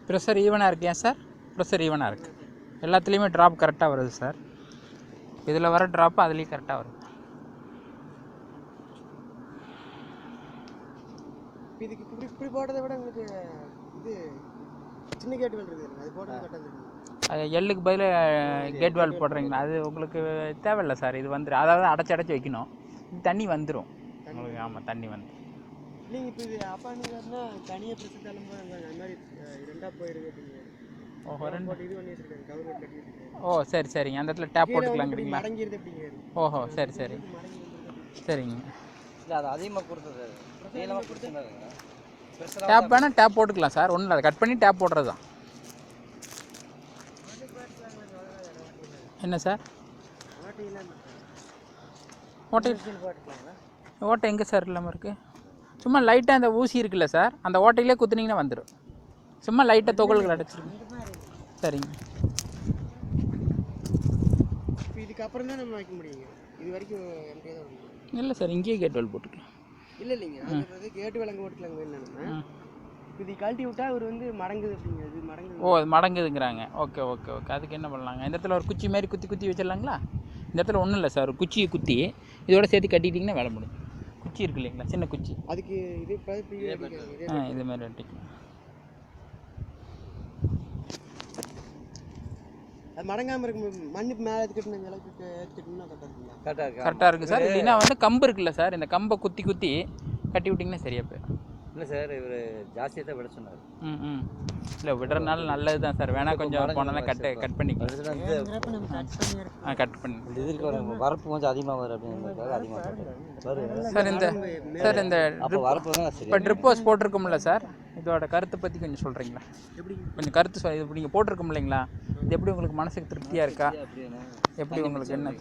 Pressure ஈவனாக இருக்கு. ஏன் சார்? ப்ரெஷர் ஈவனாக இருக்குது. எல்லாத்துலேயுமே ட்ராப் கரெக்டாக வருது சார். இதில் வர ட்ராப்பு அதுலேயும் கரெக்டாக வருது. இதுக்கு இப்படி போடுறதை விட உங்களுக்கு இது சின்ன கேட் வால் இருக்குது, அது போடுறது கரெக்டாக இருக்குது. எல்லுக்கு பதில் கேட் வால் போடுறீங்களா? அது உங்களுக்கு தேவையில்லை சார். இது வந்துடும். அதாவது அடைச்சி வைக்கணும். தண்ணி வந்துடும் உங்களுக்கு. ஆமாம், தண்ணி வந்து நீங்கள் இப்போ இது அப்பா நீங்கன்னா தனியாக ப்ரெஷர் தள்ளும்போது அந்த மாதிரி ரெண்டாக போயிடுது அப்படிங்க. ஓஹோ, ரெண்டு இது பண்ணி வச்சுருக்காங்க, கவர் போட்டு கட்டி வச்சுருக்காங்க. ஓ சரி சரிங்க. அந்த இடத்துல டேப் போட்டுக்கலாங்கிறீங்களா? மடங்கிடுது அப்படிங்க. ஓஹோ சரி சரி சரிங்க. இல்லை அது அதிகமாக கொடுத்தது நீளமாக கொடுத்துருந்தாங்க. டேப் வேணால் டேப் போட்டுக்கலாம் சார். ஒன்றும் இல்லை, அதை கட் பண்ணி டேப் போடுறது தான். என்ன சார்? ஓட்டை ஓட்டை எங்கே சார் இல்லாமல் இருக்குது? சும்மா லைட்டாக அந்த ஊசி இருக்குல்ல சார், அந்த ஓட்டையிலே குத்துனீங்கன்னா வந்துடும். சும்மா லைட்டாக துகள்கள் அடைச்சிருக்கு. சரிங்க. இதுக்கப்புறம் தான் நம்ம வைக்க முடியுங்க. இது வரைக்கும் எம்டியாக தான். இல்லை சார், இங்கேயே கேட் வால் போட்டுக்கலாம். இல்லைங்க, அது கேட்டு விலங்கு போட்டுக்கலாங்க. என்னென்னா இது கழட்டி விட்டால் அவர் வந்து மடங்குது அப்படிங்க. அது மடங்குது. ஓ, அது மடங்குதுங்கிறாங்க. Okay okay okay. அதுக்கு என்ன பண்ணலாங்க? இந்த இடத்துல ஒரு குச்சி மாதிரி குத்தி வச்சிடலாங்களா? இந்த இடத்துல ஒன்றும் இல்லை சார், ஒரு குச்சியை குத்தி இதோட சேர்த்து கட்டிட்டிங்கன்னா வேலை முடியும். குச்சி இருக்கு இல்லைங்களா, சின்ன குச்சி, அதுக்கு இது இது மாதிரி வெட்டிக்கலாம். அது மடங்காமல் இருக்கும். மண்ணு மேலே ஏற்றுக்கிட்டு இந்த அளவுக்கு ஏற்றுக்கிட்டோம்னா கரெக்டாக இருக்குங்களா? கரெக்டாக இருக்குது சார். இல்லைன்னா வந்து கம்பு இருக்குல்ல சார், இந்த கம்பை குத்தி கட்டி விட்டிங்கன்னா சரியாக போயிடும். இல்லை சார், இவர் ஜாஸ்தியாக தான் விட சொன்னார். இல்லை, விடுறதுனால நல்லது தான் சார். வேணால் கொஞ்சம் போனாலும் கட் பண்ணிக்கலாம். கட் பண்ணி இதுக்கு வரப்பு கொஞ்சம் அதிகமாக வரும் அப்படிங்கிறதுக்காக அதிகமாக சார். இந்த வரப்பு இப்போ ட்ரிப் ஹவுஸ் போட்டிருக்கோம்ல சார், இதோட கருத்தை பற்றி கொஞ்சம் சொல்கிறீங்களா? கொஞ்சம் கருத்து சொல். இது நீங்கள் போட்டிருக்கோம் இல்லைங்களா, இது எப்படி உங்களுக்கு மனசுக்கு திருப்தியாக இருக்கா? எப்படி உங்களுக்கு என்ன?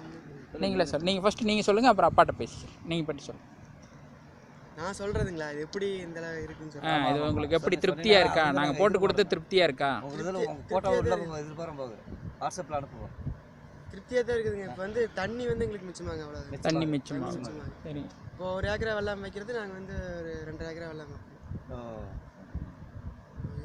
நீங்களே சார், நீங்கள் ஃபஸ்ட்டு நீங்கள் சொல்லுங்கள், அப்புறம் அப்பாட்ட பேசி நீங்கள் பற்றி சொல்லுங்கள். நான் சொல்கிறதுங்களா, இது எப்படி இந்த இருக்குன்னு சொல்லுங்கள். இது உங்களுக்கு எப்படி திருப்தியாக இருக்கா? நாங்கள் போட்டு கொடுத்து திருப்தியாக இருக்கா? ஃபோட்டோ எதிர்பார்க்கும் போது வாட்ஸ்அப்பில் அனுப்புவோம். திருப்தியாக தான் இருக்குதுங்க. இப்போ வந்து தண்ணி வந்து எங்களுக்கு மிச்சமாங்க. அவ்வளோ தண்ணி மிச்சமாக. சரி. இப்போ 1 ஏக்கரா வெள்ளாமை வைக்கிறது நாங்கள் வந்து ஒரு 2 ஏக்கரா வெள்ளாமை வைப்போம்.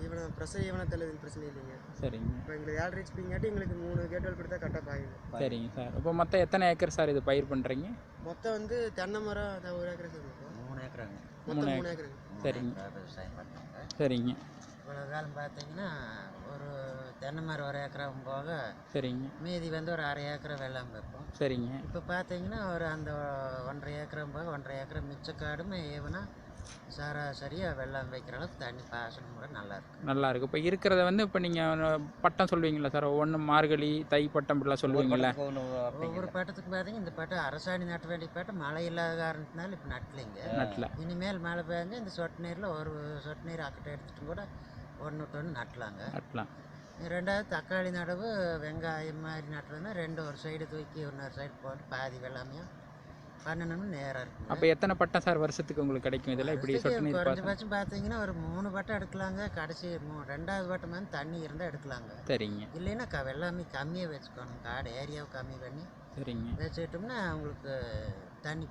ஈவனாக ப்ரெஷர் ஈவனாக தள்ளுதுன்னு பிரச்சனை இல்லைங்க. சரிங்க. இப்போ எங்களுக்கு 7 ஹெச்பிங்காட்டி எங்களுக்கு 3 கேட் வால் கொடுத்தா கரெக்டாக பாயுங்க. சரிங்க சார். இப்போ மொத்தம் எத்தனை ஏக்கர் சார் இது பயிர் பண்ணுறீங்க? மொத்தம் வந்து தென்னை மரம் 1 ஏக்கரா சார். 3 ஏக்கராங்க. மொத்தம் 3 ஏக்கர். சரிங்க விவசாயம் பண்ணுறாங்க. சரிங்க. இவ்வளோ காலம் பார்த்தீங்கன்னா ஒரு தென்னை மரம் 1 ஏக்கராவும் போக சரிங்க, மீதி வந்து ஒரு 1/2 ஏக்கரை வெள்ளாமை வைப்போம். சரிங்க. இப்போ பார்த்தீங்கன்னா ஒரு அந்த 1.5 ஏக்கரும் போக 1.5 ஏக்கரை மிச்ச காடுமே ஏவனா சராசரியாக வெள்ளாமை வைக்கிற அளவுக்கு தண்ணி பாசனம் கூட நல்லாயிருக்கு. நல்லாயிருக்கு. இப்போ இருக்கிறத வந்து இப்போ நீங்கள் பட்டம் சொல்லுவீங்களா சார்? ஒவ்வொன்று மார்கழி, தை பட்டம் இப்படிலாம் சொல்லுவீங்களா? ஒவ்வொரு பட்டத்துக்கு பார்த்தீங்கன்னா இந்த பட்டம் அரசாணி நட்ட வேண்டிய பட்டம் மழை இல்லாத காரணத்தினால இப்போ நட்டலைங்க. இனிமேல் மழை பெஞ்சு இந்த சொட்டு நீரில் ஒரு சொட்டு நீர் அக்கட்டை எடுத்துகிட்டு கூட ஒன்று நட்டலாம். ரெண்டாவது தக்காளி நடவு, வெங்காயம் மாதிரி நட்டுறதுன்னா 2 ஒரு சைடு தூக்கி இன்னொரு சைடு போட்டு பாதி வெள்ளாமையும் பண்ணணும்னு நேராக இருக்கும். அப்போ எத்தனை பட்டம் சார் வருஷத்துக்கு உங்களுக்கு கிடைக்கும் இதெல்லாம்? இப்படி சொட்டு நீர் குறைஞ்சபட்சம் பார்த்தீங்கன்னா ஒரு 3 பட்டம் எடுக்கலாங்க. கடைசி 2வது பட்டம் வந்து தண்ணி இருந்தால் எடுக்கலாங்க. சரிங்க. இல்லைன்னா வெள்ளாமை கம்மியாக வச்சுக்கணும். காடு ஏரியாவை கம்மி பண்ணி சரிங்க வச்சுக்கிட்டோம்னா அவங்களுக்கு தண்ணி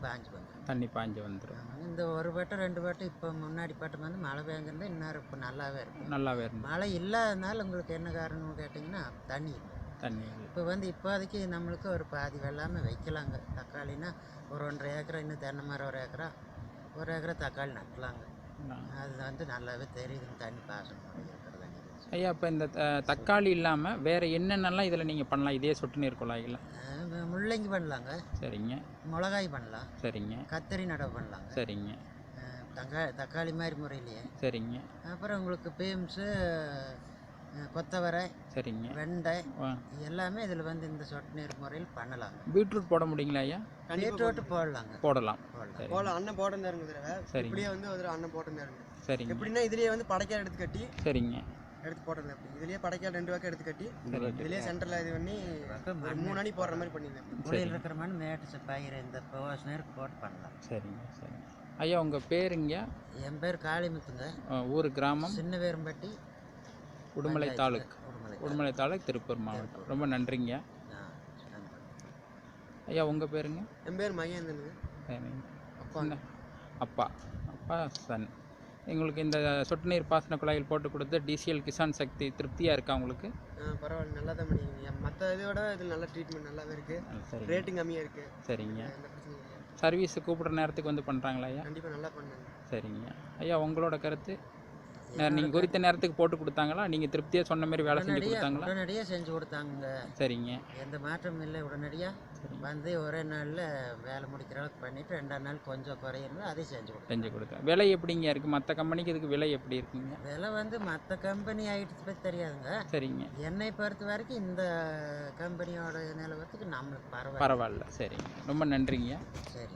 பாஞ்சு வந்துடும். இந்த 1 பட்டம் 2 பட்டம் இப்போ முன்னாடி பட்டம் வந்து மழை பெஞ்சிருந்தா இன்னும் இப்போ நல்லாவே இருக்கும். மழை இல்லாதனால உங்களுக்கு என்ன காரணம்னு கேட்டிங்கன்னா தண்ணி இப்போ வந்து இப்போதைக்கு நம்மளுக்கு ஒரு பாதி வெள்ளாமை வைக்கலாங்க. தக்காளின்னா ஒரு 1.5 ஏக்கரா, இன்னும் தென்னை மரம் 1 ஏக்கரா தக்காளி நட்டலாங்க. அது வந்து நல்லாவே தெரியுதுங்க தண்ணி பாசனம் இருக்கிறது. ஐயா, இப்போ இந்த தக்காளி இல்லாமல் வேறு என்னென்னலாம் இதில் நீங்கள் பண்ணலாம்? இதே சொட்டு நீர் குழாயில் முள்ளங்கி பண்ணலாங்க. சரிங்க. மிளகாய் பண்ணலாம். சரிங்க. கத்தரி நடவு பண்ணலாங்க. சரிங்க. தக்காளி மாதிரி முறையிலேயே. சரிங்க. அப்புறம் உங்களுக்கு பீன்ஸு, கொத்தவரை, சரிங்க, வெண்டை எல்லாமே இதில் வந்து இந்த சொட்டு நீர் முறையில் பண்ணலாம். பீட்ரூட் போட முடியுங்களா ஐயா? பீட்ரூட் போடலாம். அண்ணன் போட்டிருந்தாருங்க தடவை. இப்படியே வந்து ஒரு அண்ணன் போட்டிருந்தாருங்க. சரிங்க. எப்படின்னா இதுலேயே வந்து படைக்கால் எடுத்து கட்டி சரிங்க எடுத்து போட்டிருந்தேன். அப்படி இதுலேயே படைக்கால் 2 வாக்கு எடுத்து கட்டி இதுலேயே சென்டரில் இது பண்ணி 3 அடி போடுற மாதிரி பண்ணியிருந்தேன். குளியில் இருக்கிற மாதிரி மேட்டு பயிர் இந்த நேருக்கு போட்டு பண்ணலாம். சரிங்க சரிங்க. ஐயா, உங்கள் பேருங்க? என் பேர் காளிமுத்துங்க. ஊர் கிராமம்? சின்ன வேரும்பட்டி, உடுமலை தாலுக், திருப்பூர் மாவட்டம். ரொம்ப நன்றிங்க ஐயா. உங்கள் பேருங்க? என் பேர் மகேந்திரனுங்க. அப்பா சன். உங்களுக்கு இந்த சொட்டு நீர் பாசன குழாயில் போட்டு கொடுத்த டிசிஎல் கிசான் சக்தி திருப்தியாக இருக்கா உங்களுக்கு? பரவாயில்ல, நல்லா தான் பண்ணிக்கிறீங்க. மற்ற இதை விட இது நல்ல ட்ரீட்மெண்ட் நல்லாவே இருக்குது. சரி, ரேட்டிங் கம்மியாக இருக்குது. சரிங்க. எந்த பிரச்சனையும் இல்லை. சர்வீஸ் கூப்பிட்ற நேரத்துக்கு வந்து பண்ணுறாங்களா ஐயா? கண்டிப்பாக நல்லா பண்ணாங்க. சரிங்க ஐயா, உங்களோட கருத்து? நீங்கள் குறித்த நேரத்துக்கு போட்டு கொடுத்தாங்களா? நீங்கள் திருப்தியாக சொன்ன மாதிரி வேலை செஞ்சு கொடுத்தாங்களா? உடனடியாக செஞ்சு கொடுத்தாங்க. சரிங்க. எந்த மாற்றமும் இல்லை. உடனடியாக வந்து ஒரே நாளில் வேலை முடிக்கிற அளவுக்கு பண்ணிவிட்டு 2ஆம் நாள் கொஞ்சம் குறையிறது அதையும் செஞ்சு கொடுத்தேன். விலை எப்படிங்க இருக்குது? மற்ற கம்பெனிக்கு இதுக்கு விலை எப்படி இருக்குங்க? விலை வந்து மற்ற கம்பெனி ஐட்டத்தை பற்றி தெரியாதுங்க. சரிங்க. என்னை பொறுத்த வரைக்கும் இந்த கம்பெனியோட நிலவரத்துக்கு நம்மளுக்கு பரவாயில்ல. சரிங்க, ரொம்ப நன்றிங்க. சரி.